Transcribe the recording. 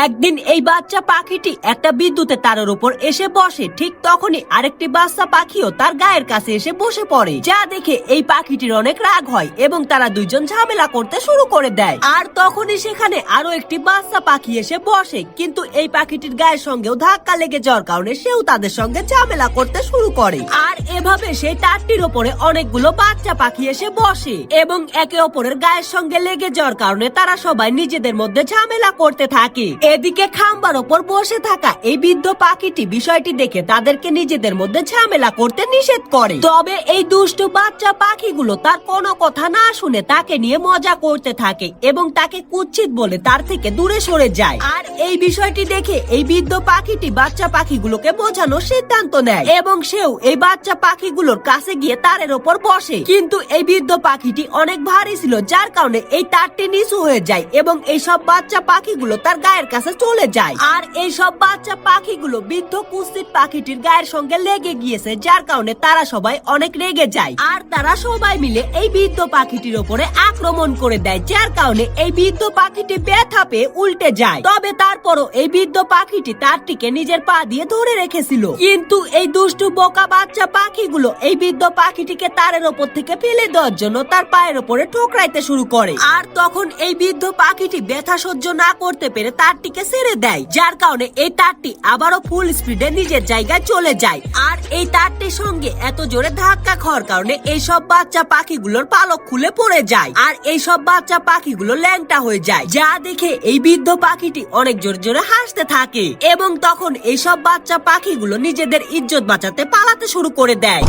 একদিন এই বাচ্চা পাখিটি একটা বিদ্যুতের তারের উপর এসে বসে। ঠিক তখনই আরেকটি বাচ্চা পাখিও তার গায়ের কাছে এসে বসে পড়ে, যা দেখে এই পাখিটির অনেক রাগ হয় এবং তারা দুইজন ঝামেলা করতে শুরু করে দেয়। আর তখনই সেখানে আরো একটি বাচ্চা পাখি এসে বসে, কিন্তু এই পাখিটির গায়ের সঙ্গেও ধাক্কা লেগে যাওয়ার কারণে সেও তাদের সঙ্গে ঝামেলা করতে শুরু করে। আর এভাবে সেই তারটির উপরে অনেকগুলো বাচ্চা পাখি এসে বসে এবং একে অপরের গায়ের সঙ্গে লেগে যাওয়ার কারণে তারা সবাই নিজেদের মধ্যে ঝামেলা করতে থাকে। এদিকে খাম্বার ওপর বসে থাকা এই বৃদ্ধ পাখিটি বিষয়টি দেখে তাদেরকে নিজেদের মধ্যে ঝামেলা করতে নিষেধ করে। তবে এই দুষ্টু বাচ্চা পাখিগুলো তার কোনো কথা না শুনে তাকে নিয়ে মজা করতে থাকে এবং তাকে কুৎসিত বলে তার থেকে দূরে সরে যায়। আর এই বিষয়টি দেখে এই বৃদ্ধ পাখিটি বাচ্চা পাখিগুলোকে বোঝানোর সিদ্ধান্ত নেয় এবং সেও এই বাচ্চা পাখিগুলোর কাছে গিয়ে তারের ওপর বসে। কিন্তু এই বৃদ্ধ পাখিটি অনেক ভারী ছিল, যার কারণে এই তারটি নিচু হয়ে যায় এবং এই সব বাচ্চা পাখিগুলো তার গায়ের কাছে চলে যায়। আর এই সব বাচ্চা পাখিগুলো বৃদ্ধ কুৎসিত পাখিটির গায়ের সঙ্গে লেগে গিয়েছে, যার কারণে তারা সবাই অনেক রেগে যায়। আর তারা সবাই মিলে এই বৃদ্ধ পাখিটির উপরে আক্রমণ করে দেয়, যার কারণে এই বৃদ্ধ পাখিটি ব্যথা পেয়ে উল্টে যায়। তবে তারপরও এই বৃদ্ধ পাখিটি তারটিকে নিজের পা দিয়ে ধরে রেখেছিল, কিন্তু এই দুষ্টু বোকা বাচ্চা পাখিগুলো এই বৃদ্ধ পাখিটিকে তারের ওপর থেকে ফেলে দেওয়ার জন্য তার পায়ের উপরে ঠোকরাইতে শুরু করে। আর তখন এই বৃদ্ধ পাখিটি ব্যথা সহ্য না করতে পেরে তারটিকে ছেড়ে দেয়, যার কারণে এই তারটি আবারও ফুল স্পিডে নিজের জায়গায় চলে যায়। আর এই তারটির সঙ্গে এত জোরে ধাক্কা খাওয়ার কারণে এই সব বাচ্চা পাখিগুলোর পালক খুলে পড়ে যায় আর এই সব বাচ্চা পাখিগুলো ল্যাংটা হয়ে যায়, যা দেখে এই বৃদ্ধ পাখিটি অনেক জোরে জোরে হাসতে থাকে এবং তখন এই সব বাচ্চা পাখিগুলো নিজেদের ইজ্জত বাঁচাতে পালাতে শুরু করে দেয়।